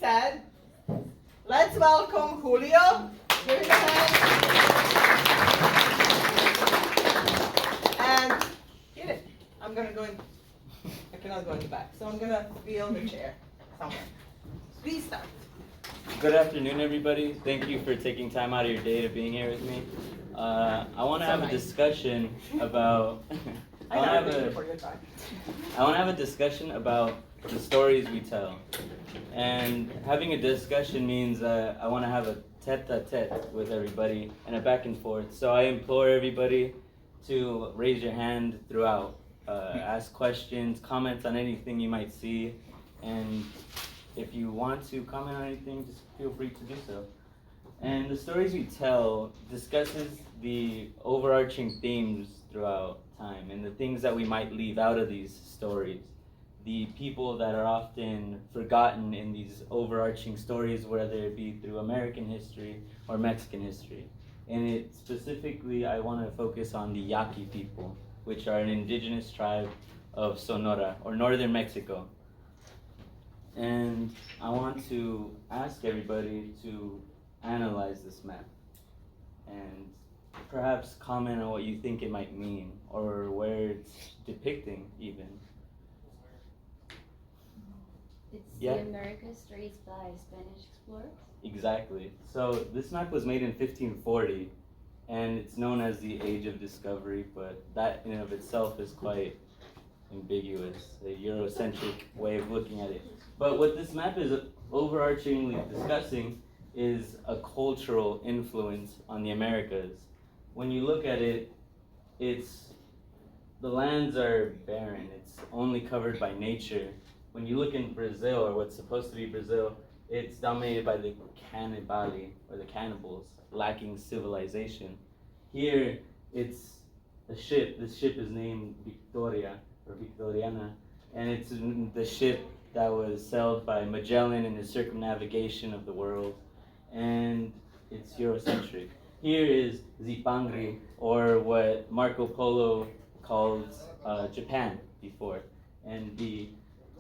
said, let's welcome Julio. Give him a hand. And get it. I'm gonna go in. I cannot go in the back, so I'm gonna feel the chair somewhere. Please start. Good afternoon, everybody. Thank you for taking time out of your day to being here with me. I want to have a discussion about. I want to have a discussion about the stories we tell. And having a discussion means that I want to have a tete-a-tete with everybody and a back and forth. So I implore everybody to raise your hand throughout. Ask questions, comment on anything you might see, and if you want to comment on anything, just feel free to do so. And the stories we tell discusses the overarching themes throughout time and the things that we might leave out of these stories. The people that are often forgotten in these overarching stories, whether it be through American history or Mexican history. And it specifically, I want to focus on the Yaqui people, which are an indigenous tribe of Sonora, or northern Mexico. And I want to ask everybody to analyze this map and perhaps comment on what you think it might mean or where it's depicting even. It's Yeah. the Americas traced by Spanish explorers? Exactly. So this map was made in 1540 and it's known as the Age of Discovery, but that in and of itself is quite ambiguous, a Eurocentric way of looking at it. But what this map is overarchingly discussing is a cultural influence on the Americas. When you look at it, the lands are barren. It's only covered by nature. When you look in Brazil, or what's supposed to be Brazil, it's dominated by the Canibali, or the cannibals, lacking civilization. Here, it's a ship. This ship is named Victoria, or Victoriana, and it's the ship that was sailed by Magellan in his circumnavigation of the world, and it's Eurocentric. Here is Zipangri, or what Marco Polo called Japan before, and the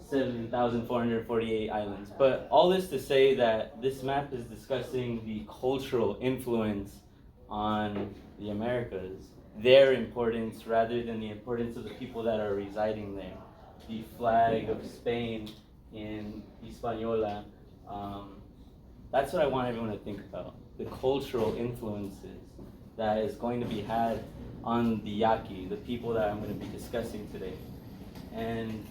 7,448 islands. But all this to say that this map is discussing the cultural influence on the Americas, their importance rather than the importance of the people that are residing there. The flag of Spain in Hispaniola, that's what I want everyone to think about. The cultural influences that is going to be had on the Yaqui, the people that I'm going to be discussing today. And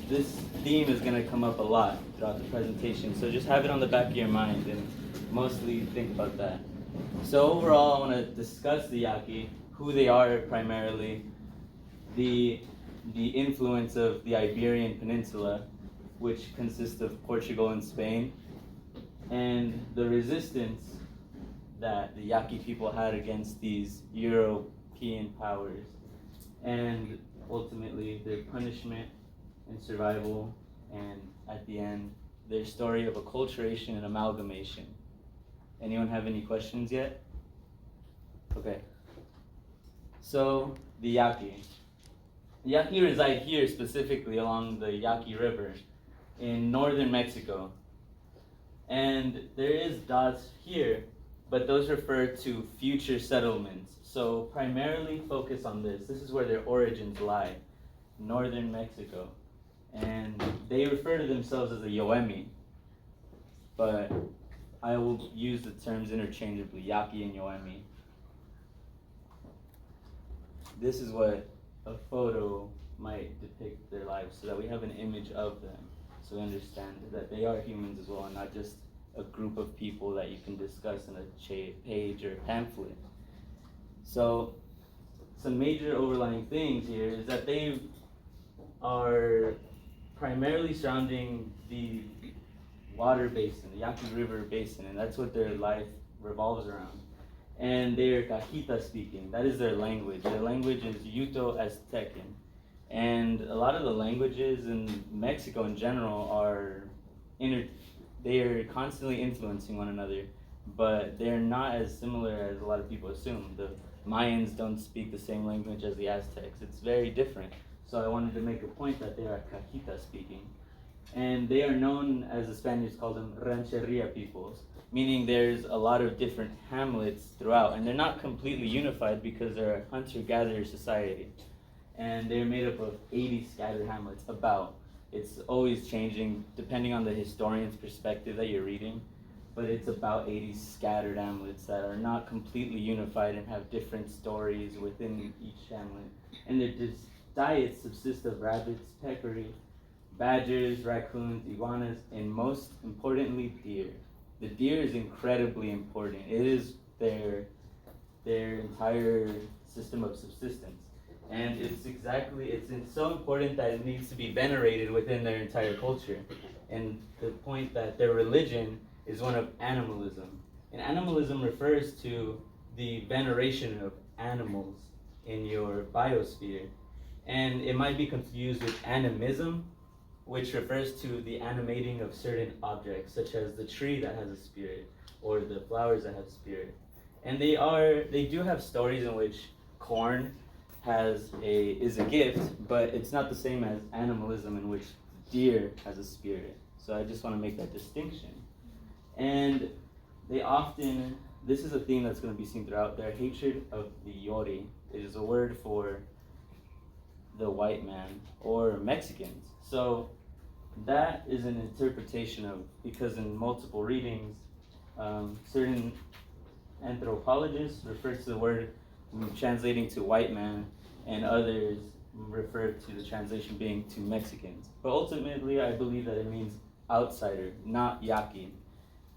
this theme is going to come up a lot throughout the presentation, so just have it on the back of your mind and mostly think about that. So overall, I want to discuss the Yaqui, who they are primarily, the influence of the Iberian Peninsula, which consists of Portugal and Spain, and the resistance that the Yaqui people had against these European powers, and ultimately their punishment and survival, and at the end, their story of acculturation and amalgamation. Anyone have any questions yet? Okay. So, the Yaqui. The Yaqui reside here specifically along the Yaqui River in northern Mexico. And there is dots here, but those refer to future settlements. So primarily focus on this. This is where their origins lie, northern Mexico. And they refer to themselves as a Yoemi, but I will use the terms interchangeably, Yaqui and Yoemi. This is what a photo might depict their lives, so that we have an image of them, so we understand that they are humans as well, and not just a group of people that you can discuss in a page or pamphlet. So some major overlying things here is that they are primarily surrounding the water basin, the Yaqui River basin, and that's what their life revolves around. And they're Cajita speaking. That is their language. Their language is Yuto Aztecan. And a lot of the languages in Mexico in general are they are constantly influencing one another, but they're not as similar as a lot of people assume. The Mayans don't speak the same language as the Aztecs. It's very different. So I wanted to make a point that they are Cajita speaking. And they are known, as the Spaniards call them, rancheria peoples, meaning there's a lot of different hamlets throughout, and they're not completely unified because they're a hunter-gatherer society. And they're made up of 80 scattered hamlets, about. It's always changing depending on the historian's perspective that you're reading, but it's about 80 scattered hamlets that are not completely unified and have different stories within each hamlet. And their diets subsist of rabbits, peccary, badgers, raccoons, iguanas, and most importantly, deer. The deer is incredibly important. It is their entire system of subsistence. And it's so important that it needs to be venerated within their entire culture. And the point that their religion is one of animalism. And animalism refers to the veneration of animals in your biosphere. And it might be confused with animism, which refers to the animating of certain objects, such as the tree that has a spirit, or the flowers that have spirit. And they do have stories in which corn is a gift, but it's not the same as animalism in which deer has a spirit. So I just want to make that distinction. And this is a theme that's going to be seen throughout, their hatred of the Yori. It is a word for the white man or Mexicans. So that is an interpretation of, because in multiple readings, certain anthropologists refer to the word translating to white man, and others refer to the translation being to Mexicans. But ultimately, I believe that it means outsider, not Yaqui.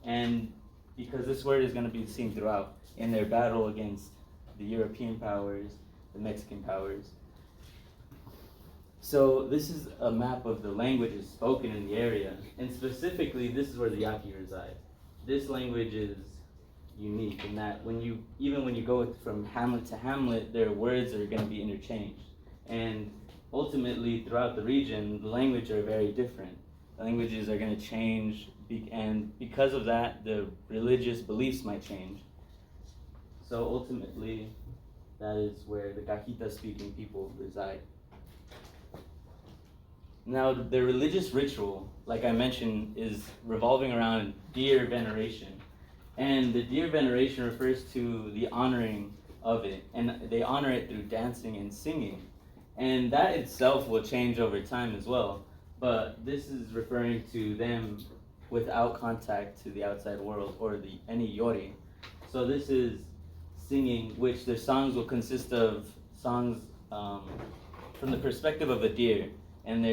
And because this word is going to be seen throughout in their battle against the European powers, the Mexican powers. So this is a map of the languages spoken in the area, and specifically, this is where the Yaqui reside. This language is unique in that even when you go from hamlet to hamlet, their words are going to be interchanged. And ultimately, throughout the region, the languages are very different. The languages are going to change, and because of that, the religious beliefs might change. So ultimately, that is where the Cajita-speaking people reside. Now, the religious ritual, like I mentioned, is revolving around deer veneration. And the deer veneration refers to the honoring of it, and they honor it through dancing and singing. And that itself will change over time as well, but this is referring to them without contact to the outside world or any Yori. So this is singing, which their songs will consist of songs from the perspective of a deer, and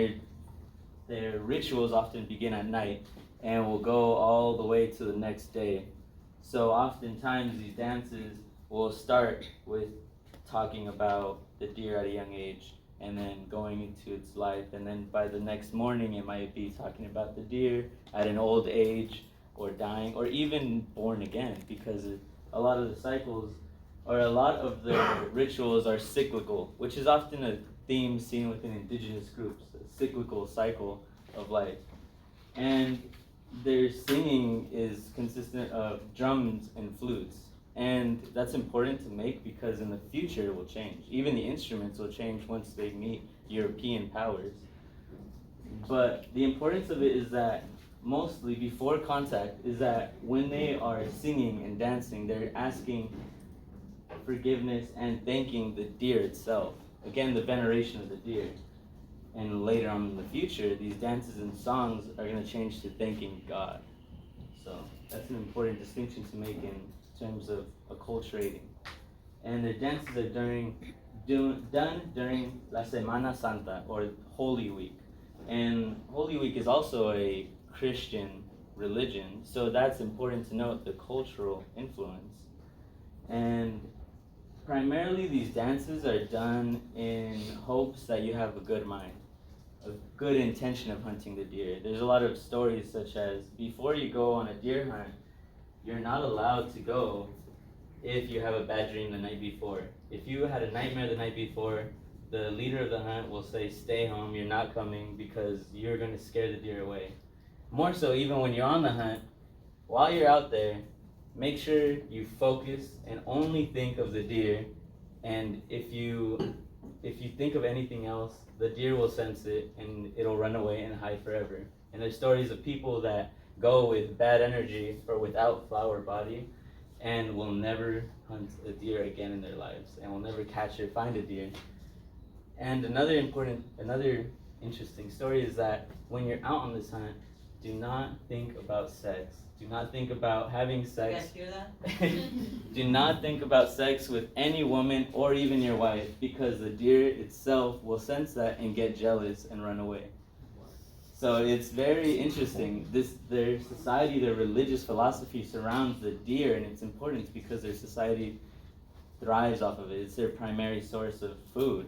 their rituals often begin at night and will go all the way to the next day. So oftentimes these dances will start with talking about the deer at a young age and then going into its life, and then by the next morning it might be talking about the deer at an old age or dying or even born again, because a lot of the cycles or a lot of the rituals are cyclical, which is often a theme seen within indigenous groups, a cyclical cycle of life. And their singing is consistent of drums and flutes. And that's important to make because in the future it will change. Even the instruments will change once they meet European powers. But the importance of it is that mostly before contact is that when they are singing and dancing, they're asking forgiveness and thanking the deer itself. Again, the veneration of the deer. And later on in the future, these dances and songs are going to change to thanking God. So that's an important distinction to make in terms of acculturating. And their dances are done during La Semana Santa, or Holy Week. And Holy Week is also a Christian religion, so that's important to note, the cultural influence. And primarily these dances are done in hopes that you have a good mind, a good intention of hunting the deer. There's a lot of stories such as, before you go on a deer hunt, you're not allowed to go if you have a bad dream the night before. If you had a nightmare the night before, the leader of the hunt will say, stay home, you're not coming because you're going to scare the deer away. More so, even when you're on the hunt, while you're out there, make sure you focus and only think of the deer. And if you think of anything else, the deer will sense it and it'll run away and hide forever. And there's stories of people that go with bad energy or without flower body and will never hunt a deer again in their lives and will never catch or find a deer. And another interesting story is that when you're out on this hunt, do not think about sex. Do not think about having You sex. guys hear that? Do not think about sex with any woman or even your wife, because the deer itself will sense that and get jealous and run away. So it's very interesting. Their society, their religious philosophy surrounds the deer and its importance because their society thrives off of it. It's their primary source of food.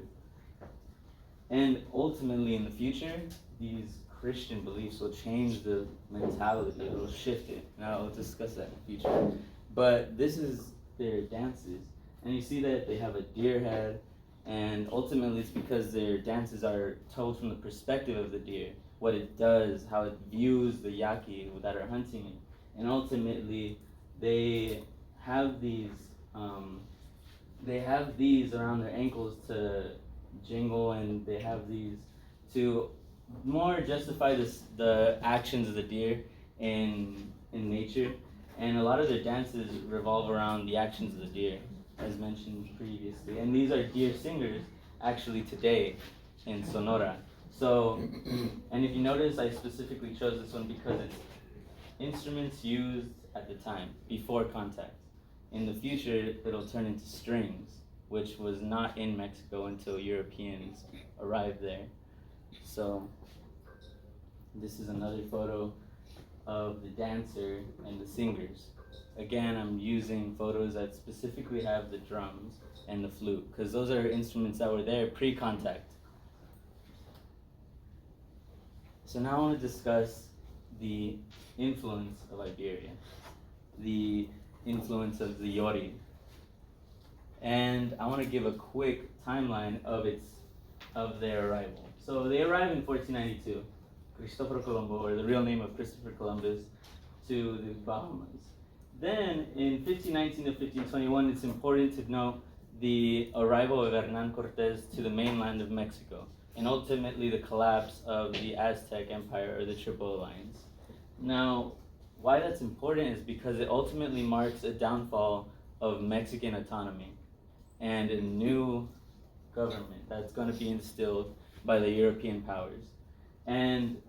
And ultimately, in the future, these Christian beliefs will change the mentality. It will shift it. And I'll discuss that in the future. But this is their dances. And you see that they have a deer head. And ultimately, it's because their dances are told from the perspective of the deer. What it does, how it views the yaqui that are hunting it. And ultimately, they have these around their ankles to jingle, and they have these to more justify the actions of the deer in nature. And a lot of their dances revolve around the actions of the deer, as mentioned previously. And these are deer singers actually today in Sonora. So, and if you notice, I specifically chose this one because it's instruments used at the time, before contact. In the future, it'll turn into strings, which was not in Mexico until Europeans arrived there. So, this is another photo of the dancer and the singers. Again, I'm using photos that specifically have the drums and the flute, because those are instruments that were there pre-contact. So now I want to discuss the influence of Iberia, the influence of the Yori. And I want to give a quick timeline of their arrival. So they arrived in 1492, Cristoforo Colombo, or the real name of Christopher Columbus, to the Bahamas. Then in 1519 to 1521, it's important to note the arrival of Hernan Cortez to the mainland of Mexico, and ultimately the collapse of the Aztec Empire, or the Triple Alliance. Now, why that's important is because it ultimately marks a downfall of Mexican autonomy and a new government that's going to be instilled by the European powers. And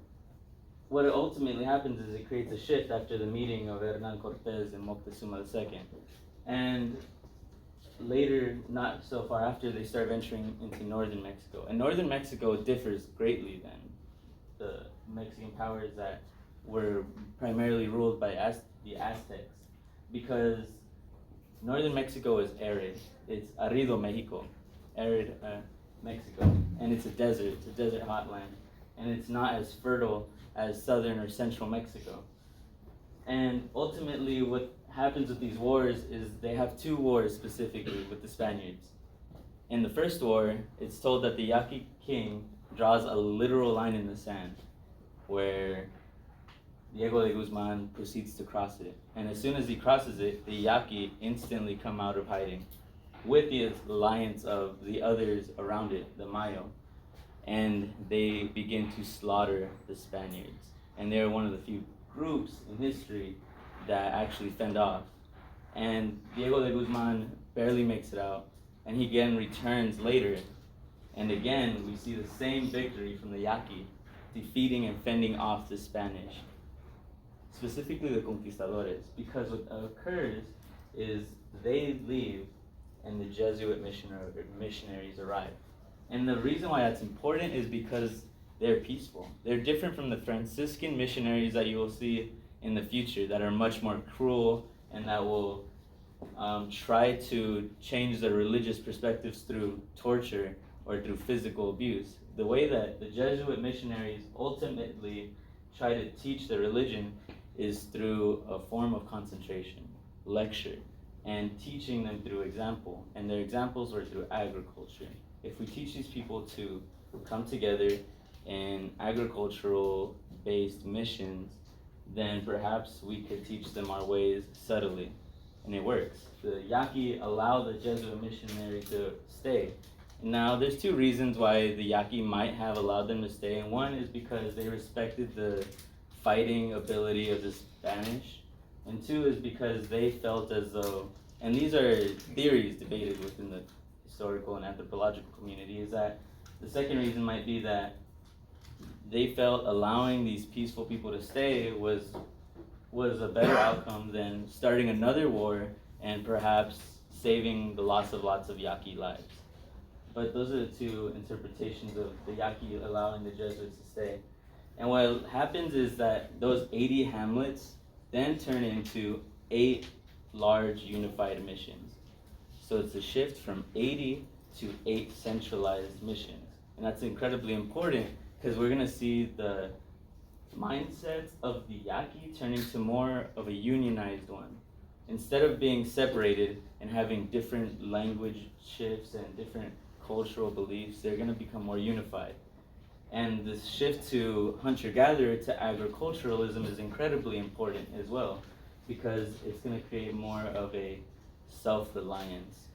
what ultimately happens is it creates a shift after the meeting of Hernan Cortez and Moctezuma II. And later, not so far after, they start venturing into northern Mexico. And northern Mexico differs greatly than the Mexican powers that were primarily ruled by the Aztecs, because northern Mexico is arid. It's Arido Mexico, arid Mexico, and it's a desert hot land, and it's not as fertile as southern or central Mexico. And ultimately what happens with these wars is they have two wars specifically with the Spaniards. In the first war, it's told that the Yaqui king draws a literal line in the sand where Diego de Guzman proceeds to cross it. And as soon as he crosses it, the Yaqui instantly come out of hiding with the alliance of the others around it, the Mayo. And they begin to slaughter the Spaniards. And they're one of the few groups in history that actually fend off. And Diego de Guzman barely makes it out, and he again returns later. And again, we see the same victory from the Yaqui, defeating and fending off the Spanish, specifically the conquistadores, because what occurs is they leave and the Jesuit missionaries arrive. And the reason why that's important is because they're peaceful. They're different from the Franciscan missionaries that you will see in the future that are much more cruel and that will try to change their religious perspectives through torture or through physical abuse. The way that the Jesuit missionaries ultimately try to teach their religion is through a form of concentration, lecture, and teaching them through example. And their examples were through agriculture. If we teach these people to come together in agricultural-based missions, then perhaps we could teach them our ways subtly. And it works. The Yaqui allow the Jesuit missionary to stay, Now, there's two reasons why the Yaqui might have allowed them to stay, and one is because they respected the fighting ability of the Spanish, and two is because they felt as though, and these are theories debated within the historical and anthropological community, is that the second reason might be that they felt allowing these peaceful people to stay was a better outcome than starting another war and perhaps saving the loss of lots of Yaqui lives. But those are the two interpretations of the Yaqui allowing the Jesuits to stay. And what happens is that those 80 hamlets then turn into 8 large unified missions. So it's a shift from 80 to 8 centralized missions. And that's incredibly important because we're going to see the mindsets of the Yaqui turning to more of a unionized one. Instead of being separated and having different language shifts and different cultural beliefs, they're going to become more unified. And this shift to hunter-gatherer to agriculturalism is incredibly important as well, because it's going to create more of a self-reliance.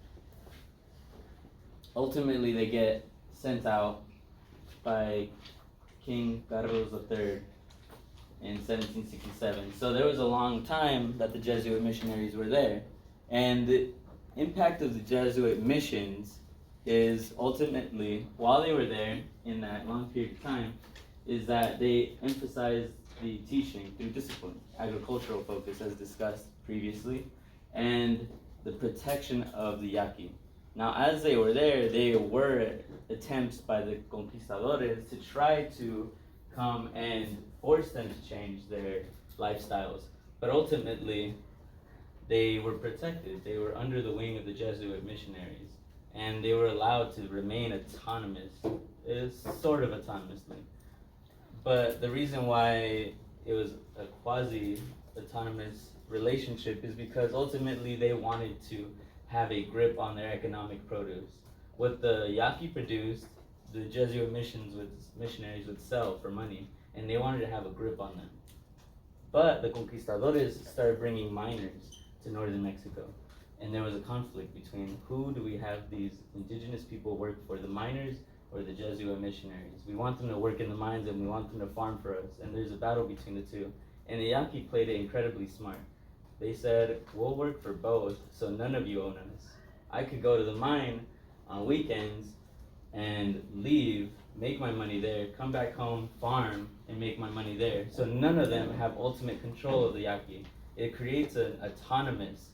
Ultimately, they get sent out by King Carlos III in 1767. So there was a long time that the Jesuit missionaries were there. And the impact of the Jesuit missions is ultimately, while they were there in that long period of time, is that they emphasized the teaching through discipline, agricultural focus as discussed previously, and the protection of the Yaqui. Now, as they were there were attempts by the conquistadores to try to come and force them to change their lifestyles. But ultimately, they were protected. They were under the wing of the Jesuit missionaries. And they were allowed to remain autonomous, sort of autonomously. But the reason why it was a quasi-autonomous relationship is because ultimately they wanted to have a grip on their economic produce. What the Yaqui produced, the Jesuit missionaries would sell for money, and they wanted to have a grip on them. But the conquistadores started bringing miners to northern Mexico. And there was a conflict between who do we have these indigenous people work for, the miners or the Jesuit missionaries. We want them to work in the mines and we want them to farm for us. And there's a battle between the two. And the Yaqui played it incredibly smart. They said, we'll work for both, so none of you own us. I could go to the mine on weekends and leave, make my money there, come back home, farm, and make my money there. So none of them have ultimate control of the Yaqui. It creates an autonomous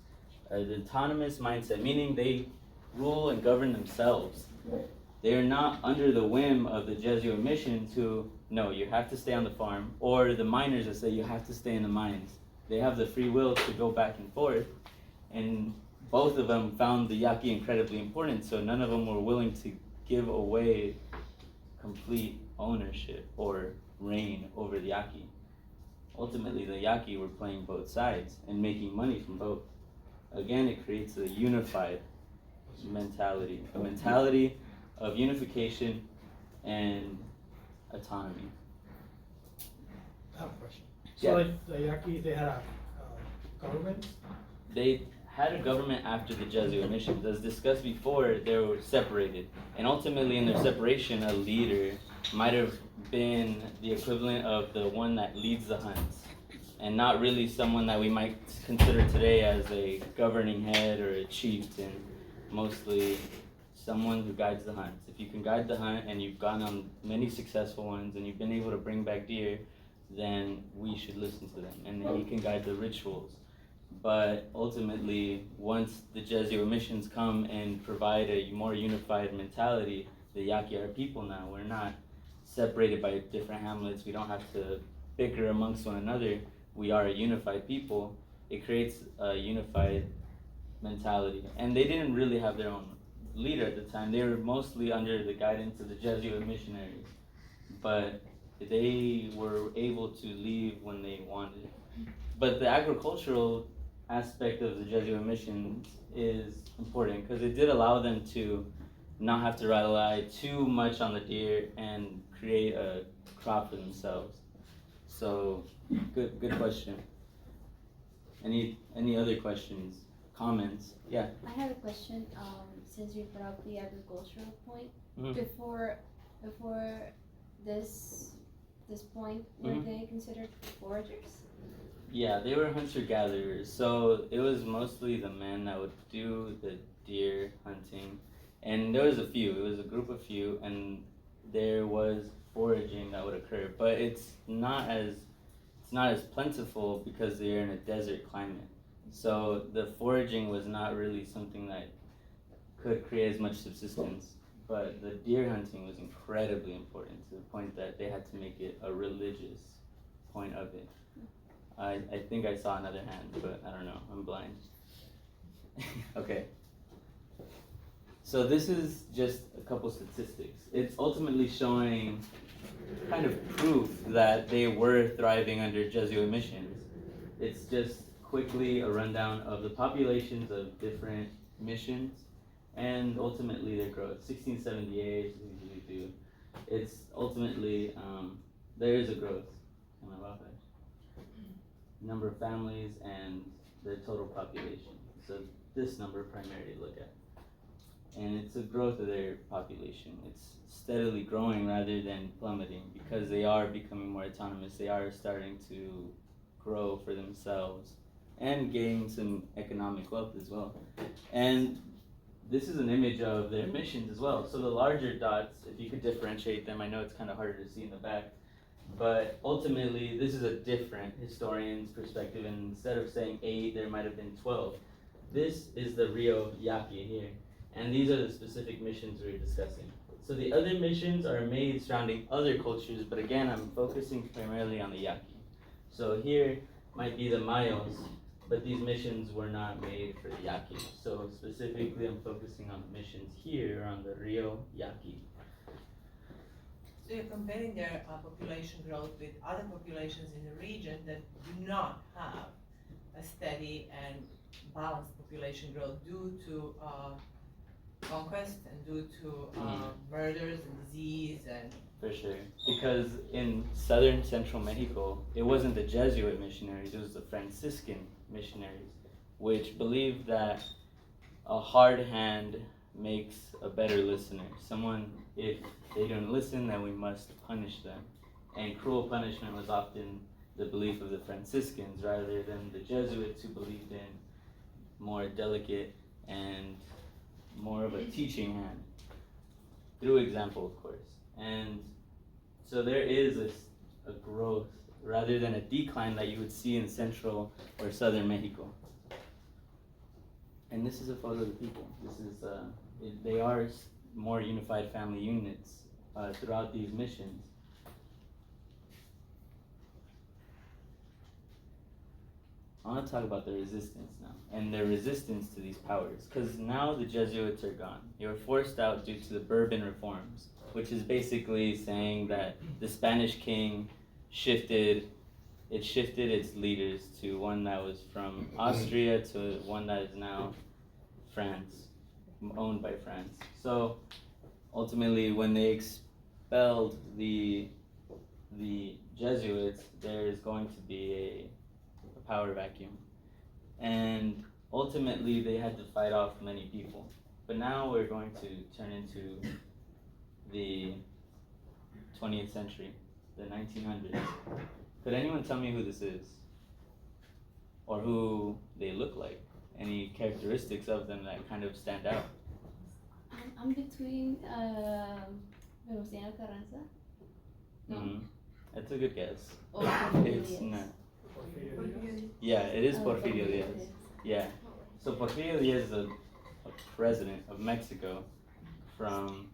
mindset, meaning they rule and govern themselves. They are not under the whim of the Jesuit missions who, no, you have to stay on the farm, or the miners that say you have to stay in the mines. They have the free will to go back and forth, and both of them found the Yaqui incredibly important, so none of them were willing to give away complete ownership or reign over the Yaqui. Ultimately, the Yaqui were playing both sides and making money from both. Again, it creates a unified mentality, a mentality of unification and autonomy. I have a question. Yeah. So like the Yaqui, they had a government? They had a government after the Jesuit missions. As discussed before, they were separated. And ultimately in their separation, a leader might have been the equivalent of the one that leads the hunts, and not really someone that we might consider today as a governing head or a chieftain, mostly someone who guides the hunts. If you can guide the hunt and you've gone on many successful ones and you've been able to bring back deer, then we should listen to them, and he can guide the rituals. But ultimately, once the Jesuit missions come and provide a more unified mentality, the Yaqui are people now. We're not separated by different hamlets. We don't have to bicker amongst one another. We are a unified people. It creates a unified mentality. And they didn't really have their own leader at the time. They were mostly under the guidance of the Jesuit missionaries. But they were able to leave when they wanted. But the agricultural aspect of the Jesuit missions is important because it did allow them to not have to rely too much on the deer and create a crop for themselves. So, good question. Any other questions, comments. Yeah. I have a question. Since you brought up the agricultural point, Mhm. before this point, were they considered foragers? Yeah, they were hunter-gatherers. So it was mostly the men that would do the deer hunting. And there was a few. It was a group of few, and there was foraging that would occur. But it's not as plentiful because they're in a desert climate. So the foraging was not really something that could create as much subsistence. But the deer hunting was incredibly important to the point that they had to make it a religious point of it. I think I saw another hand, but I don't know. I'm blind. Okay. So this is just a couple statistics. It's ultimately showing kind of proof that they were thriving under Jesuit missions. It's just quickly a rundown of the populations of different missions and ultimately their growth. 1678, 1682. It's ultimately, there is a growth. Number of families and the total population. So this number primarily to look at. And it's a growth of their population. It's steadily growing rather than plummeting because they are becoming more autonomous. They are starting to grow for themselves and gain some economic wealth as well. And this is an image of their missions as well. So the larger dots, if you could differentiate them, I know it's kind of harder to see in the back, but ultimately this is a different historian's perspective, and instead of saying 8, there might have been 12. This is the Rio Yaqui here, and these are the specific missions we're discussing. So the other missions are made surrounding other cultures, but again, I'm focusing primarily on the Yaqui. So here might be the Mayos, but these missions were not made for the Yaqui. So specifically, I'm focusing on the missions here on the Rio Yaqui. So you're comparing their population growth with other populations in the region that do not have a steady and balanced population growth due to conquest and due to murders and disease and... For sure, because in southern central Mexico, it wasn't the Jesuit missionaries, it was the Franciscan missionaries, which believed that a hard hand makes a better listener. Someone, if they don't listen, then we must punish them. And cruel punishment was often the belief of the Franciscans rather than the Jesuits, who believed in more delicate and more of a teaching hand, through example, of course. And so there is a growth rather than a decline that you would see in central or southern Mexico. And this is a photo of the people. This is they are more unified family units throughout these missions. I want to talk about the resistance now, and their resistance to these powers, because now the Jesuits are gone. They were forced out due to the Bourbon reforms, which is basically saying that the Spanish king shifted its leaders to one that was from Austria to one that is now France, owned by France. So ultimately, when they expelled the Jesuits, there is going to be a power vacuum, and ultimately they had to fight off many people. But now we're going to turn into the 20th century, the 1900s. Could anyone tell me who this is? Or who they look like? Any characteristics of them that kind of stand out? I'm between Venustiano Carranza. No. Mm-hmm. That's a good guess. Or Porfirio It's Diaz. not. Yeah, it is Oh, Porfirio Diaz. Yeah. So Porfirio Diaz is a president of Mexico from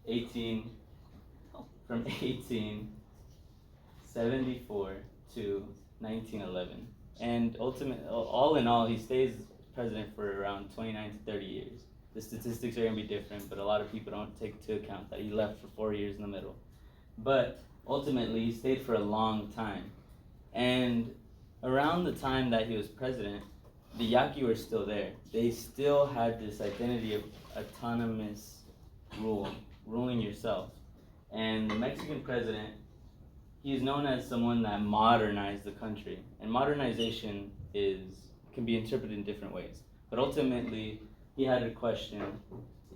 1874 to 1911. And ultimately, all in all, he stays president for around 29 to 30 years. The statistics are going to be different, but a lot of people don't take into account that he left for 4 years in the middle. But ultimately, he stayed for a long time. And around the time that he was president, the Yaqui were still there. They still had this identity of autonomous ruling yourself. And the Mexican president, he's known as someone that modernized the country. And modernization is can be interpreted in different ways. But ultimately, he had a question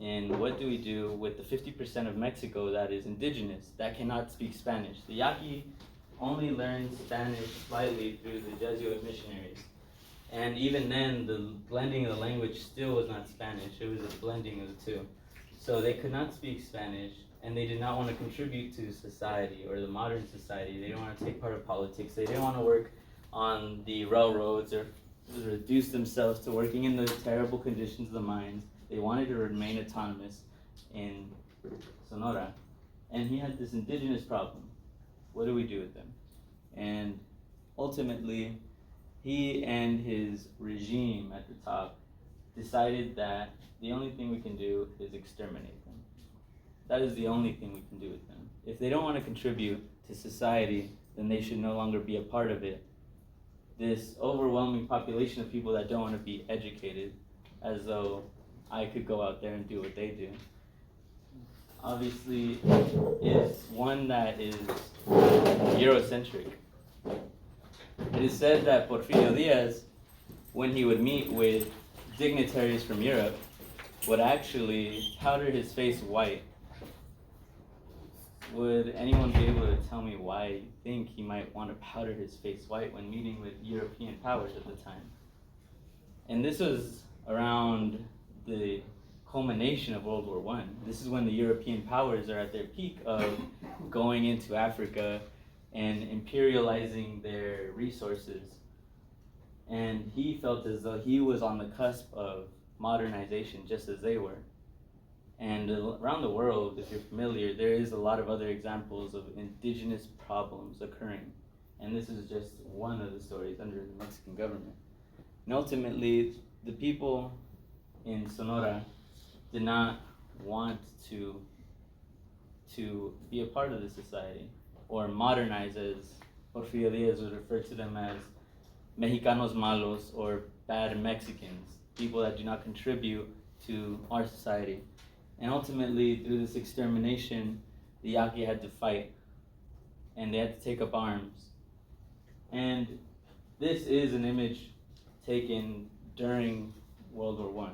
in what do we do with the 50% of Mexico that is indigenous, that cannot speak Spanish? The Yaqui only learned Spanish slightly through the Jesuit missionaries. And even then, the blending of the language still was not Spanish, it was a blending of the two. So they could not speak Spanish, and they did not want to contribute to society or the modern society. They didn't want to take part of politics. They didn't want to work on the railroads or reduce themselves to working in the terrible conditions of the mines. They wanted to remain autonomous in Sonora. And he had this indigenous problem. What do we do with them? And ultimately, he and his regime at the top decided that the only thing we can do is exterminate them. That is the only thing we can do with them. If they don't want to contribute to society, then they should no longer be a part of it. This overwhelming population of people that don't want to be educated, as though I could go out there and do what they do, obviously is one that is Eurocentric. It is said that Porfirio Diaz, when he would meet with dignitaries from Europe, would actually powder his face white. Would anyone be able to tell me why you think he might want to powder his face white when meeting with European powers at the time? And this was around the culmination of World War I. This is when the European powers are at their peak of going into Africa and imperializing their resources. And he felt as though he was on the cusp of modernization just as they were. And around the world, if you're familiar, there is a lot of other examples of indigenous problems occurring. And this is just one of the stories under the Mexican government. And ultimately, the people in Sonora did not want to be a part of the society or modernize, as Porfirio Diaz would refer to them as Mexicanos malos, or bad Mexicans, people that do not contribute to our society. And ultimately, through this extermination, the Yaqui had to fight, and they had to take up arms. And this is an image taken during World War I.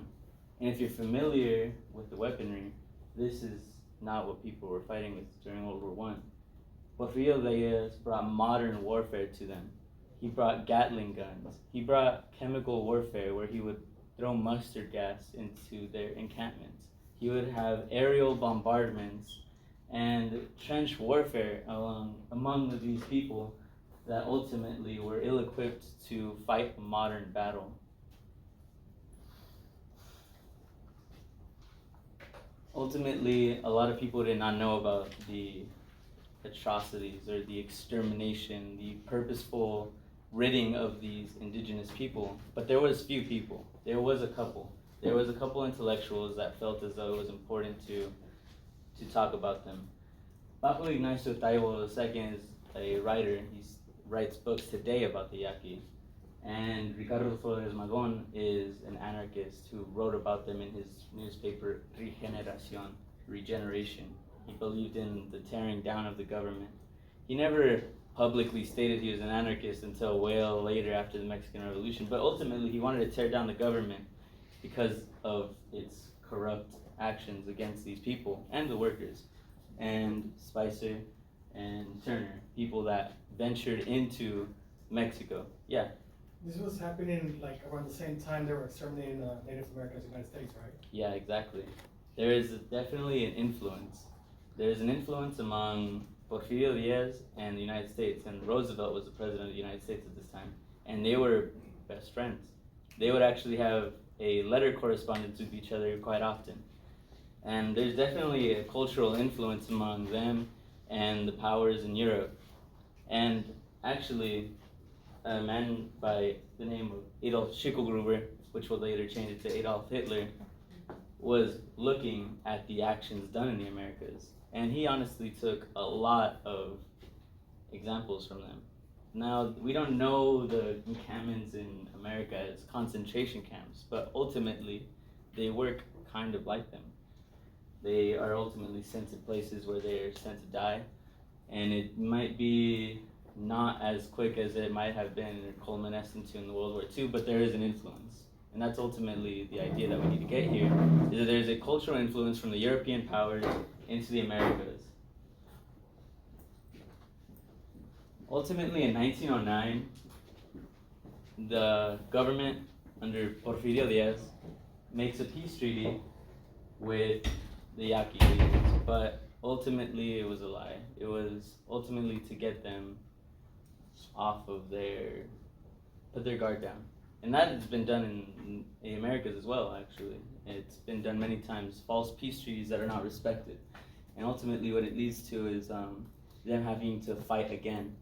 And if you're familiar with the weaponry, this is not what people were fighting with during World War I. Porfirio Diaz brought modern warfare to them. He brought Gatling guns. He brought chemical warfare where he would throw mustard gas into their encampments. He would have aerial bombardments and trench warfare among these people that ultimately were ill-equipped to fight a modern battle. Ultimately, a lot of people did not know about the atrocities or the extermination, the purposeful ridding of these indigenous people. But there was few people. There was a couple. There was a couple intellectuals that felt as though it was important to talk about them. Paco Ignacio Taibo II is a writer. He writes books today about the Yaqui. And Ricardo Flores Magón is an anarchist who wrote about them in his newspaper Regeneración, Regeneration. He believed in the tearing down of the government. He never publicly stated he was an anarchist until well later after the Mexican Revolution, but ultimately he wanted to tear down the government because of its corrupt actions against these people and the workers. And Spicer and Turner, people that ventured into Mexico. Yeah. This was happening like around the same time they were exterminating Native Americans in the United States, right? Yeah, exactly. There is definitely an influence. There's an influence among Porfirio Diaz and the United States, and Roosevelt was the president of the United States at this time, and they were best friends. They would actually have a letter correspondence with each other quite often. And there's definitely a cultural influence among them and the powers in Europe. And actually, a man by the name of Adolf Schicklgruber, which will later change it to Adolf Hitler, was looking at the actions done in the Americas. And he honestly took a lot of examples from them. Now, we don't know the encampments in America as concentration camps, but ultimately, they work kind of like them. They are ultimately sent to places where they're sent to die, and it might be not as quick as it might have been or culminated to in the World War II, but there is an influence. And that's ultimately the idea that we need to get here, is that there's a cultural influence from the European powers into the Americas. Ultimately, in 1909, the government under Porfirio Diaz makes a peace treaty with the Yaqui leaders, but ultimately it was a lie. It was ultimately to get them off of put their guard down. And that has been done in the Americas as well, actually. It's been done many times, false peace treaties that are not respected. And ultimately what it leads to is them having to fight again.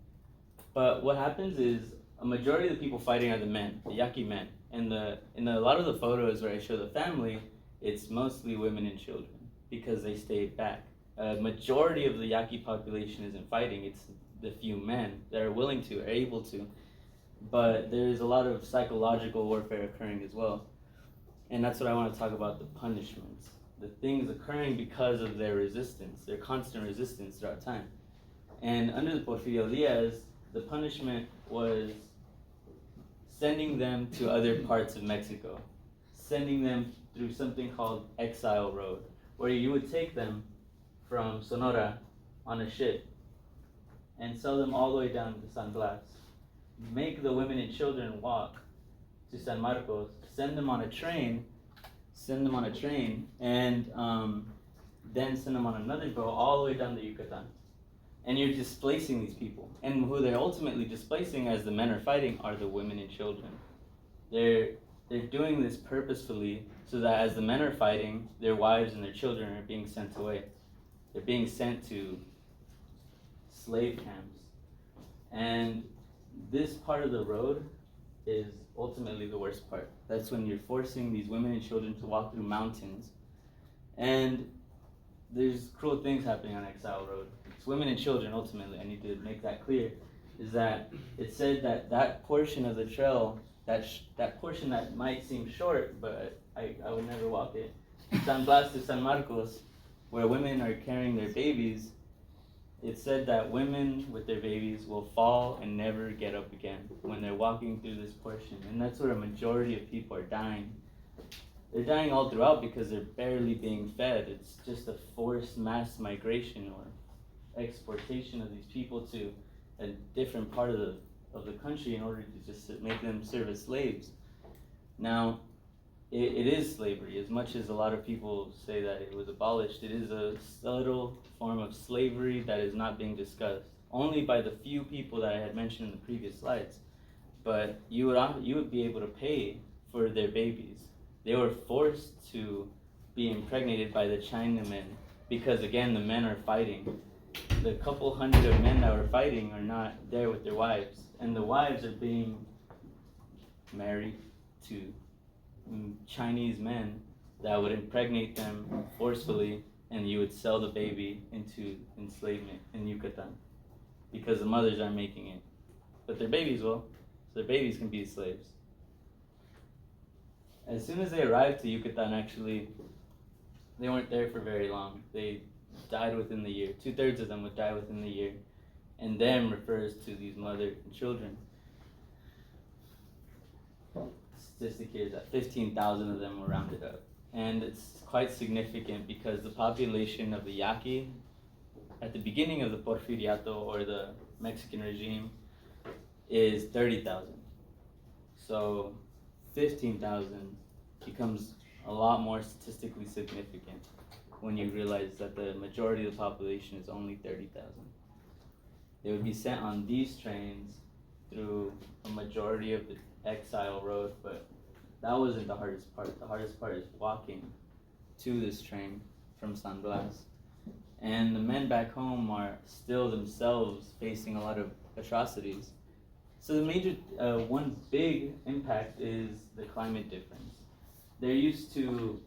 But what happens is a majority of the people fighting are the men, the Yaqui men. And in a lot of the photos where I show the family, it's mostly women and children because they stayed back. A majority of the Yaqui population isn't fighting, it's the few men that are willing to, are able to. But there's a lot of psychological warfare occurring as well. And that's what I want to talk about, the punishments. The things occurring because of their resistance, their constant resistance throughout time. And under the Porfirio Diaz, the punishment was sending them to other parts of Mexico, sending them through something called Exile Road, where you would take them from Sonora on a ship and sell them all the way down to San Blas, make the women and children walk to San Marcos, send them on a train, and then send them on another boat all the way down to Yucatan. And you're displacing these people. And who they're ultimately displacing as the men are fighting are the women and children. They're doing this purposefully so that as the men are fighting, their wives and their children are being sent away. They're being sent to slave camps. And this part of the road is ultimately the worst part. That's when you're forcing these women and children to walk through mountains. And there's cruel things happening on Exile Road. It's women and children ultimately, I need to make that clear, is that it said that portion of the trail, that portion that might seem short, but I would never walk it, San Blas to San Marcos, where women are carrying their babies, it said that women with their babies will fall and never get up again when they're walking through this portion. And that's where a majority of people are dying. They're dying all throughout because they're barely being fed. It's just a forced mass migration or exportation of these people to a different part of the country in order to just make them serve as slaves. Now, it is slavery. As much as a lot of people say that it was abolished, it is a subtle form of slavery that is not being discussed. Only by the few people that I had mentioned in the previous slides. But you would be able to pay for their babies. They were forced to be impregnated by the Chinamen because, again, the men are fighting. The couple hundred of men that were fighting are not there with their wives. And the wives are being married to Chinese men that would impregnate them forcefully, and you would sell the baby into enslavement in Yucatan because the mothers aren't making it. But their babies will, so their babies can be slaves. As soon as they arrived to Yucatan, actually, they weren't there for very long. They died within the year. 2/3 of them would die within the year. And them refers to these mothers and children. Statistic here is that 15,000 of them were rounded up. And it's quite significant because the population of the Yaqui at the beginning of the Porfiriato or the Mexican regime is 30,000. So 15,000 becomes a lot more statistically significant when you realize that the majority of the population is only 30,000. They would be sent on these trains through a majority of the Exile Road, but that wasn't the hardest part. The hardest part is walking to this train from San Blas. And the men back home are still themselves facing a lot of atrocities. So the major, one big impact is the climate difference. They're used to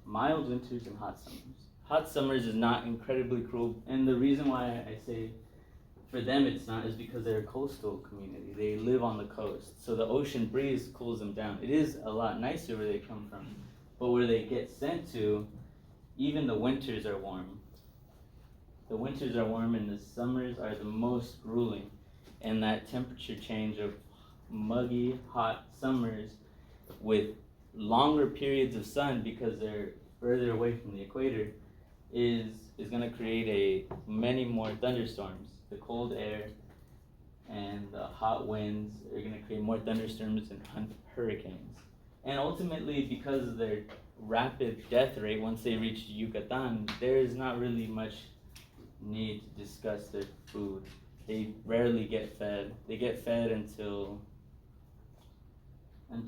mild winters and hot summers. Hot summers is not incredibly cruel, and the reason why I say for them it's not is because they're a coastal community. They live on the coast, so the ocean breeze cools them down. It is a lot nicer where they come from, but where they get sent to, even the winters are warm. The winters are warm and the summers are the most grueling. And that temperature change of muggy, hot summers with longer periods of sun because they're further away from the equator is going to create many more thunderstorms. The cold air and the hot winds are going to create more thunderstorms and hurricanes. And ultimately, because of their rapid death rate, once they reach Yucatan, there is not really much need to discuss their food. They rarely get fed. They get fed until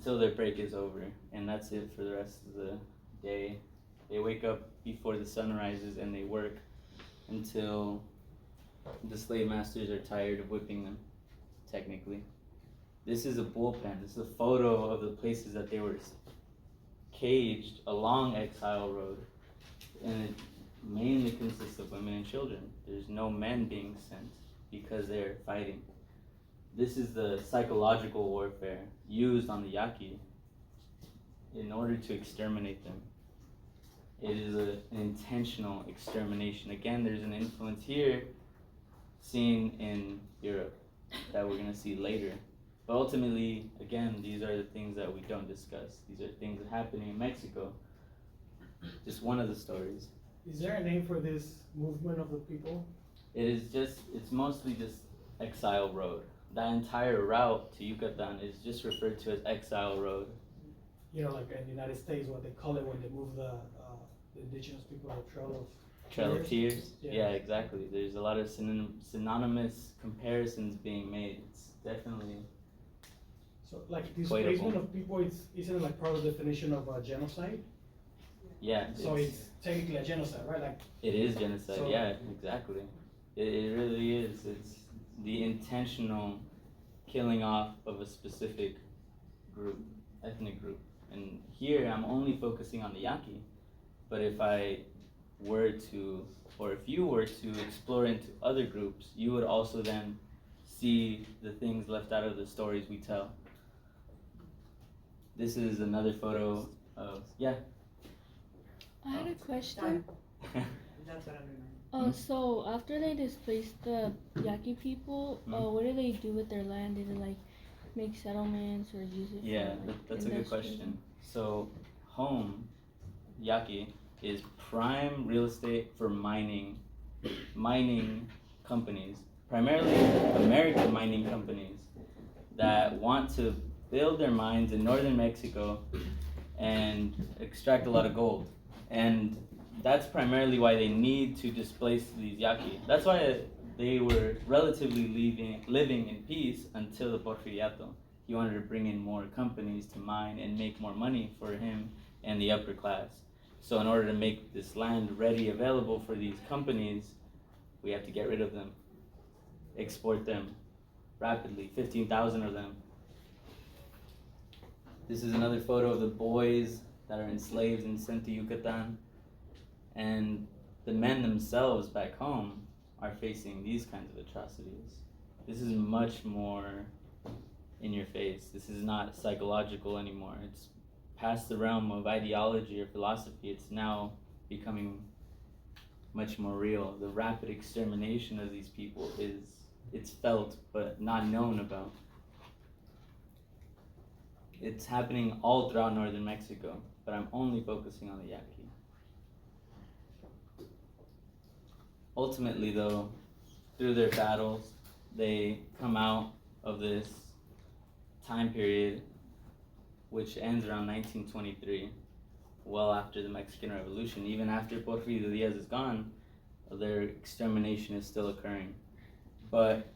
their break is over, and that's it for the rest of the day. They wake up before the sun rises and they work until the slave masters are tired of whipping them, technically. This is a bullpen. This is a photo of the places that they were caged along Exile Road, and it mainly consists of women and children. There's no men being sent because they're fighting. This is the psychological warfare used on the Yaqui in order to exterminate them. It is an intentional extermination. Again, there's an influence here seen in Europe that we're going to see later. But ultimately, again, these are the things that we don't discuss. These are things that are happening in Mexico. Just one of the stories. Is there a name for this movement of the people? It's mostly just Exile Road. That entire route to Yucatan is just referred to as Exile Road. You know, like in the United States, what they call it when they move the indigenous people, the Trail of Tears? Yeah. Yeah, exactly. There's a lot of synonymous comparisons being made. It's definitely... So, like, Quotable. displacement of people, isn't it like part of the definition of genocide? Yeah. So it's technically a genocide, right? Like, it is genocide, So- yeah, exactly. It really is. It's the intentional killing off of a specific group, ethnic group. And here I'm only focusing on the Yaqui, but if I were to, or if you were to explore into other groups, you would also then see the things left out of the stories we tell. This is another photo of, yeah. I had a question. That's what I'm reminded. So after they displaced the Yaqui people, what do they do with their land? Did they like make settlements or use it? Yeah, for, like, that's a good industry? question. So, home, Yaqui, is prime real estate for mining companies, primarily American mining companies that want to build their mines in northern Mexico and extract a lot of gold. And that's primarily why they need to displace these Yaqui. That's why they were relatively living in peace until the Porfiriato. He wanted to bring in more companies to mine and make more money for him and the upper class. So in order to make this land ready, available for these companies, we have to get rid of them, export them rapidly, 15,000 of them. This is another photo of the boys that are enslaved and sent to Yucatan. And the men themselves back home are facing these kinds of atrocities. This is much more in your face. This is not psychological anymore. It's past the realm of ideology or philosophy. It's now becoming much more real. The rapid extermination of these people it's felt but not known about. It's happening all throughout northern Mexico, but I'm only focusing on the Yaqui. Ultimately, though, through their battles, they come out of this time period, which ends around 1923, well after the Mexican Revolution. Even after Porfirio Diaz is gone, their extermination is still occurring. But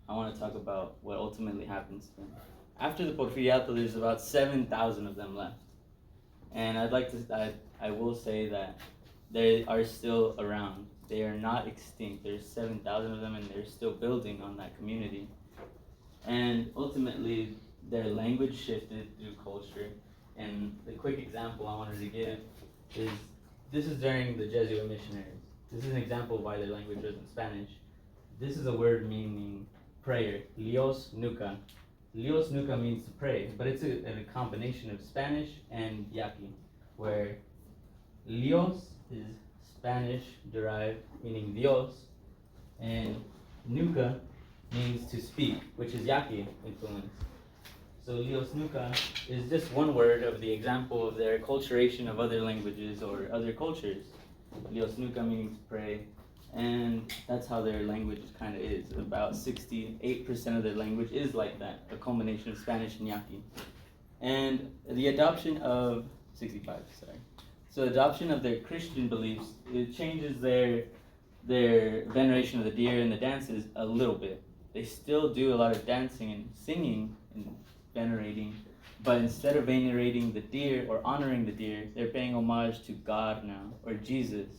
I want to talk about what ultimately happens to them. After the Porfiriato, there's about 7,000 of them left. And I will say that they are still around. They are not extinct. There's 7,000 of them and they're still building on that community. And ultimately, their language shifted through culture. And the quick example I wanted to give is, this is during the Jesuit missionaries. This is an example of why their language wasn't Spanish. This is a word meaning prayer, Dios nunca. Dios nunca means to pray, but it's a combination of Spanish and Yaqui, where Dios is Spanish derived, meaning Dios, and nunca means to speak, which is Yaqui influence. So Liosnuka is just one word of the example of their acculturation of other languages or other cultures. Liosnuka means pray, and that's how their language kind of is. About 68% of their language is like that, a combination of Spanish and Yaqui. And the adoption of 65, sorry. So adoption of their Christian beliefs, it changes their veneration of the deer and the dances a little bit. They still do a lot of dancing and singing and venerating, but instead of venerating the deer or honoring the deer, they're paying homage to God now, or Jesus.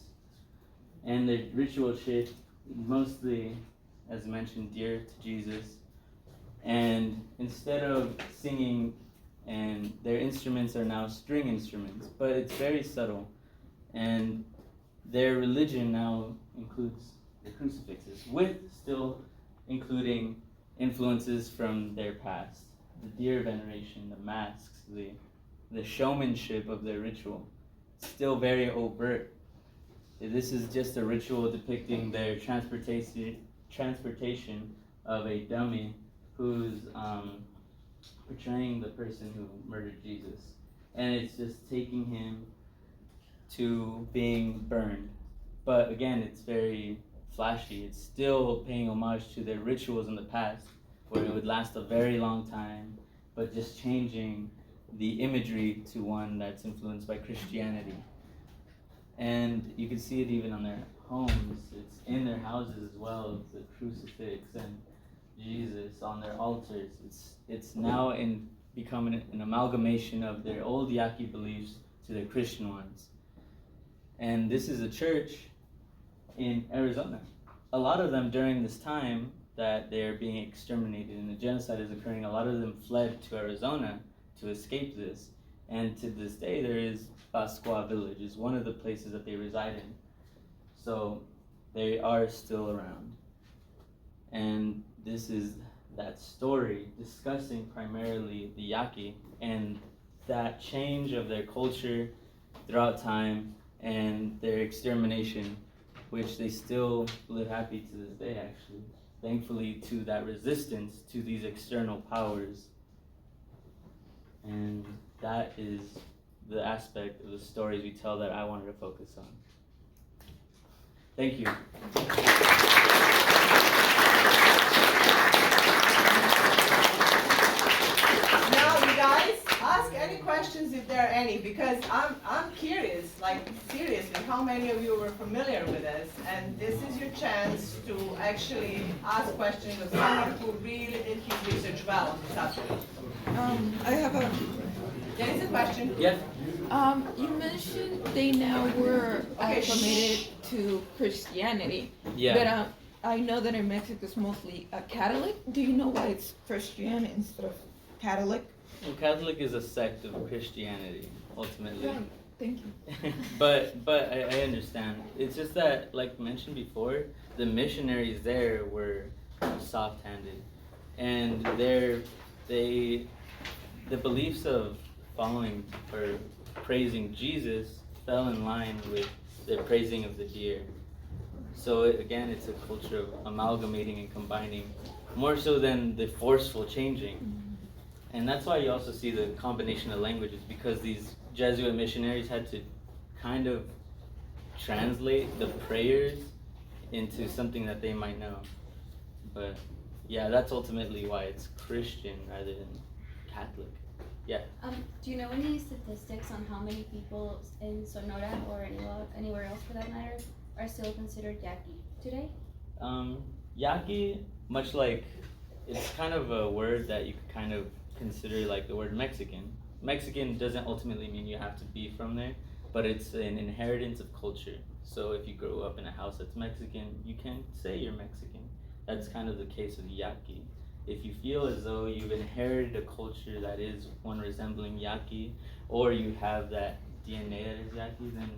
And the ritual shift mostly, as mentioned, deer to Jesus. And instead of singing, and their instruments are now string instruments, but it's very subtle. And their religion now includes the crucifixes, with still including influences from their past. The deer veneration, the masks, the showmanship of their ritual. It's still very overt. This is just a ritual depicting their transportation of a dummy who's portraying the person who murdered Jesus. And it's just taking him to being burned. But again, it's very flashy. It's still paying homage to their rituals in the past, where it would last a very long time, but just changing the imagery to one that's influenced by Christianity. And you can see it even on their homes. It's in their houses as well, the crucifix and Jesus on their altars. It's now becoming an amalgamation of their old Yaqui beliefs to their Christian ones. And this is a church in Arizona. A lot of them during this time that they're being exterminated and the genocide is occurring, a lot of them fled to Arizona to escape this. And to this day, there is Pascua Village, is one of the places that they reside in. So they are still around. And this is that story discussing primarily the Yaqui and that change of their culture throughout time and their extermination, which they still live happy to this day, actually. Thankfully to that resistance to these external powers. And that is the aspect of the stories we tell that I wanted to focus on. Thank you. Now, you guys, ask any questions if there are any, because I'm curious, like seriously, how many of you were familiar with this? And this is your chance to actually ask questions of someone who really did his research well on the subject. I have a. There is a question. Yes. You mentioned they now were Okay, acclimated to Christianity. Yeah. But I know that in Mexico it's mostly Catholic. Do you know why it's Christian instead of Catholic? Well, Catholic is a sect of Christianity, ultimately. Right. Thank you. but I understand. It's just that, like mentioned before, the missionaries there were soft-handed, and the beliefs of following or praising Jesus fell in line with the praising of the deer. So again, it's a culture of amalgamating and combining, more so than the forceful changing. And that's why you also see the combination of languages, because these Jesuit missionaries had to kind of translate the prayers into something that they might know. But yeah, that's ultimately why it's Christian rather than Catholic. Yeah. Do you know any statistics on how many people in Sonora or anywhere else for that matter are still considered Yaqui today? Yaqui, much like, it's kind of a word that you could kind of consider like the word Mexican. Mexican doesn't ultimately mean you have to be from there, but it's an inheritance of culture. So if you grow up in a house that's Mexican, you can say you're Mexican. That's kind of the case of Yaqui. If you feel as though you've inherited a culture that is one resembling Yaqui, or you have that DNA that is Yaqui, then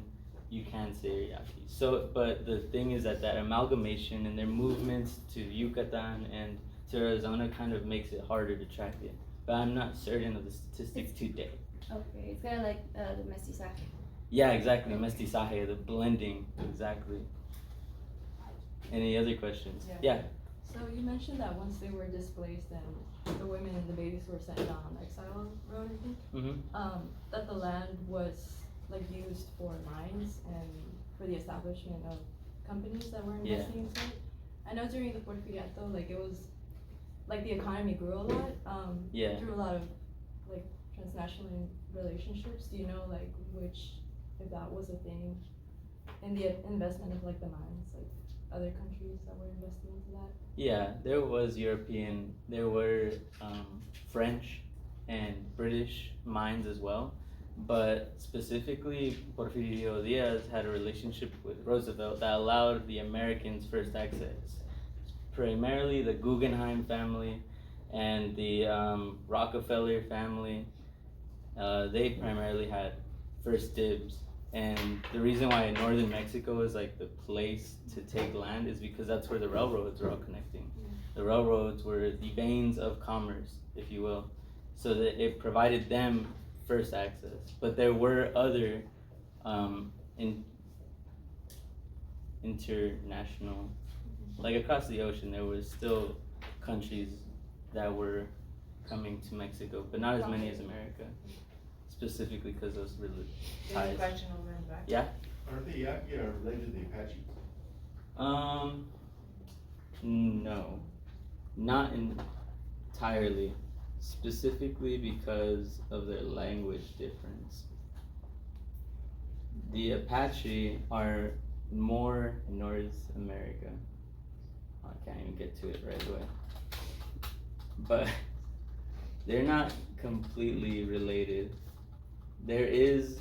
you can say you're Yaqui. So, but the thing is that amalgamation and their movements to Yucatan and to Arizona kind of makes it harder to track it. But I'm not certain of the statistics today. Okay, it's kind of like the mestizaje. Yeah, exactly. Mestizaje, the blending, exactly. Any other questions? Yeah. Yeah. So you mentioned that once they were displaced and the women and the babies were sent down exile road, I think, that the land was like used for mines and for the establishment of companies that were investing into it. I know during the Porfiriato, like it was, like the economy grew a lot, through a lot of like transnational relationships. Do you know like if that was a thing in the investment of like the mines, like other countries that were investing into that? Yeah, there was European, there were French and British mines as well, but specifically Porfirio Diaz had a relationship with Roosevelt that allowed the Americans first access. Primarily the Guggenheim family and the Rockefeller family, they primarily had first dibs. And the reason why northern Mexico is like the place to take land is because that's where the railroads are all connecting. The railroads were the veins of commerce, if you will, so that it provided them first access. But there were other international, like across the ocean, there was still countries that were coming to Mexico, but not as many as America. Specifically because those really ties. Question over in the back. Yeah? Are the Yaqui related to the Apache? No. Not entirely. Specifically because of their language difference. The Apache are more North America. I can't even get to it right away. But they're not completely related. There is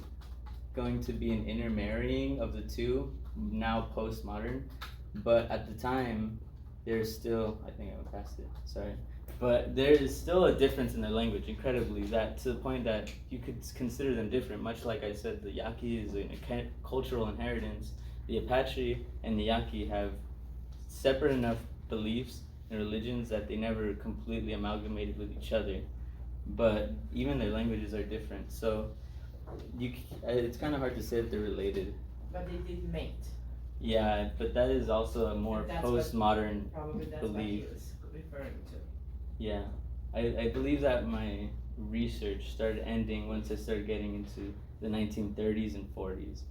going to be an intermarrying of the two, now postmodern, but at the time, there's still, I think I went past it, sorry, but there is still a difference in their language, incredibly, that to the point that you could consider them different, much like I said, the Yaqui is a cultural inheritance. The Apache and the Yaqui have separate enough beliefs and religions that they never completely amalgamated with each other, but even their languages are different, so it's kind of hard to say that they're related. But they did mate. Yeah, but that is also a more postmodern Probably that's belief. what he was referring to. Yeah, I believe that my research started ending once I started getting into the 1930s and 40s.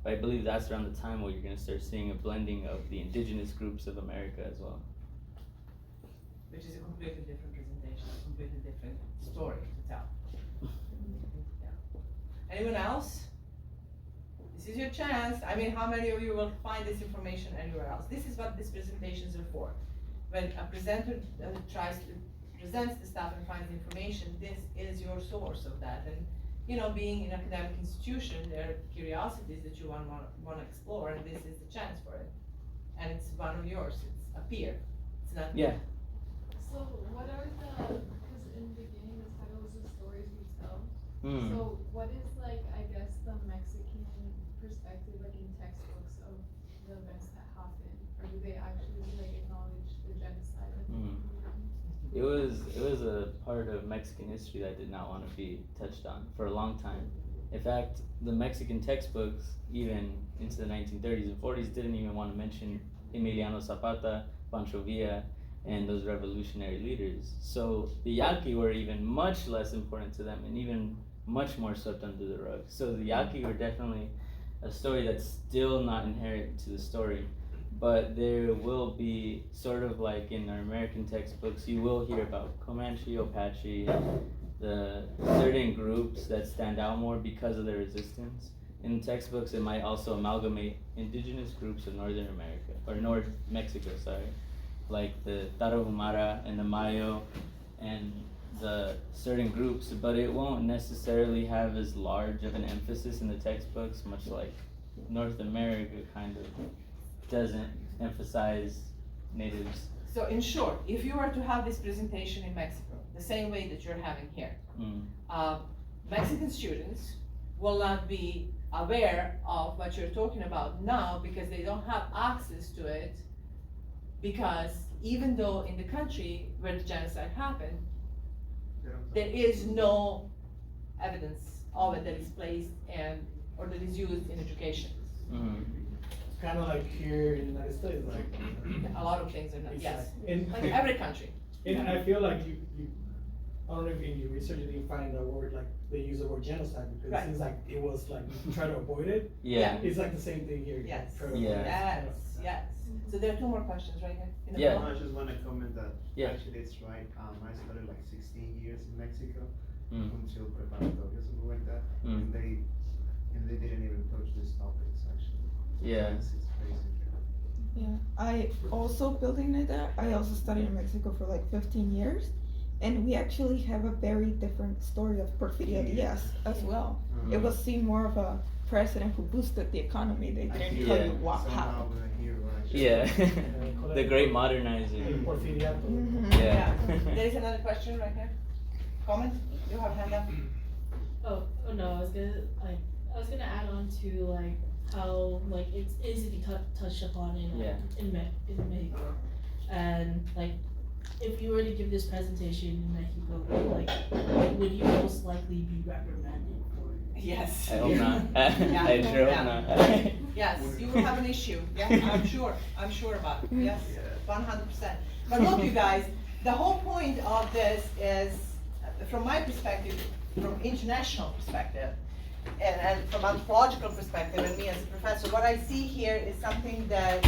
But I believe that's around the time where you're going to start seeing a blending of the indigenous groups of America as well. Which is a completely different presentation, a completely different story to tell. Anyone else? This is your chance. I mean, how many of you will find this information anywhere else? This is what these presentations are for. When a presenter presents the stuff and finds information, this is your source of that. And you know, being in an academic institution, there are curiosities that you want to explore, and this is the chance for it. And it's one of yours. It's a peer. It's not. Yeah. So what are because in the beginning the title was the stories we tell. Mm. So what is like, I guess, the Mexican perspective, like in textbooks of the events that happened? Or do they actually like acknowledge the genocide that they committed? It was a part of Mexican history that did not want to be touched on for a long time. In fact, the Mexican textbooks, even into the 1930s and 40s, didn't even want to mention Emiliano Zapata, Pancho Villa, and those revolutionary leaders. So the Yaqui were even much less important to them, and even much more swept under the rug. So the Yaqui were definitely a story that's still not inherent to the story, but there will be, sort of like in our American textbooks, you will hear about Comanche, Apache, the certain groups that stand out more because of their resistance. In textbooks, it might also amalgamate indigenous groups of Northern America, or North Mexico, sorry, like the Tarahumara and the Mayo and the certain groups, but it won't necessarily have as large of an emphasis in the textbooks, much like North America kind of doesn't emphasize natives. So in short, if you were to have this presentation in Mexico, the same way that you're having here, Mexican students will not be aware of what you're talking about now because they don't have access to it, because even though in the country where the genocide happened, there is no evidence of it that is placed or that is used in education. kind of like here in the United States, like. A lot of things are not, it's yes, like- like every country. And I feel like you, I don't know if in your research you didn't find the word, like, they use the word genocide, because Right. it seems like it was like, you try to avoid it. Yeah. It's like the same thing here. you Yes. try to avoid Yeah. it. Yes, yes. So there are two more questions right here. in the Yeah. middle. I just wanna comment that Yeah. actually it's right, I studied like 16 years in Mexico Mm. until preparatoria, something like that, Mm. and they didn't even touch these topics actually. Yeah. It's crazy. Yeah, I also building it there. I also studied in Mexico for like 15 years, and we actually have a very different story of Porfirio Diaz as well. It was seen more of a president who boosted the economy. They didn't tell Yeah. you what Somehow how. we're a hero actually. Yeah. The great modernizer. Porfiriato. Mhm. Yeah. There is another question right here. Comment? You have a hand up? Oh no, I was gonna add on to like how like it's easy to be touched upon in Yeah. in Mexico, and like if you were to give this presentation in Mexico, like would you most likely be reprimanded for it? Yes. I hope not. I sure hope not. Yes, you will have an issue, yeah, I'm sure about it, yes, 100%. But look, you guys, the whole point of this is, from my perspective, from international perspective, and from anthropological perspective, and me as a professor, what I see here is something that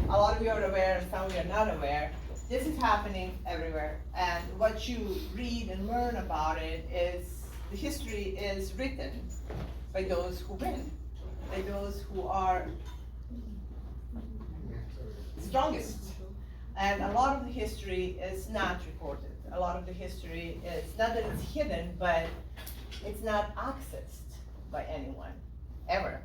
a lot of you are aware and some of you are not aware. This is happening everywhere, and what you read and learn about it is, the history is written by those who win, by those who are strongest. And a lot of the history is not reported. A lot of the history is, not that it's hidden, but it's not accessed by anyone, ever.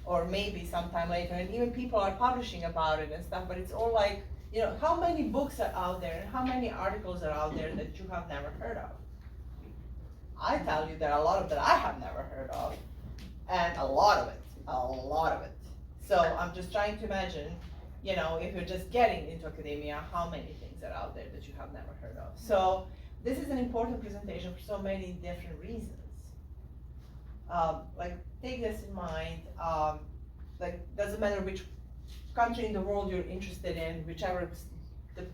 Or maybe sometime later, and even people are publishing about it and stuff, but it's all like, you know, how many books are out there and how many articles are out there that you have never heard of? I tell you, there are a lot of that I have never heard of, and a lot of it. So I'm just trying to imagine, you know, if you're just getting into academia, how many things are out there that you have never heard of. So this is an important presentation for so many different reasons. Like, take this in mind, like, doesn't matter which country in the world you're interested in, whichever the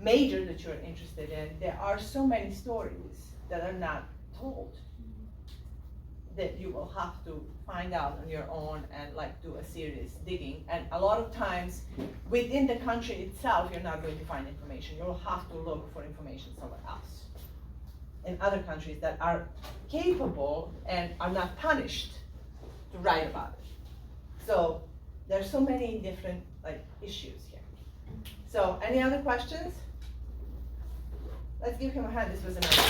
major that you're interested in, there are so many stories that are not told that you will have to find out on your own and like do a serious digging. And a lot of times within the country itself, you're not going to find information. You'll have to look for information somewhere else. In other countries that are capable and are not punished to write about it. So there's so many different like issues here. So any other questions? Let's give him a hand. This was amazing.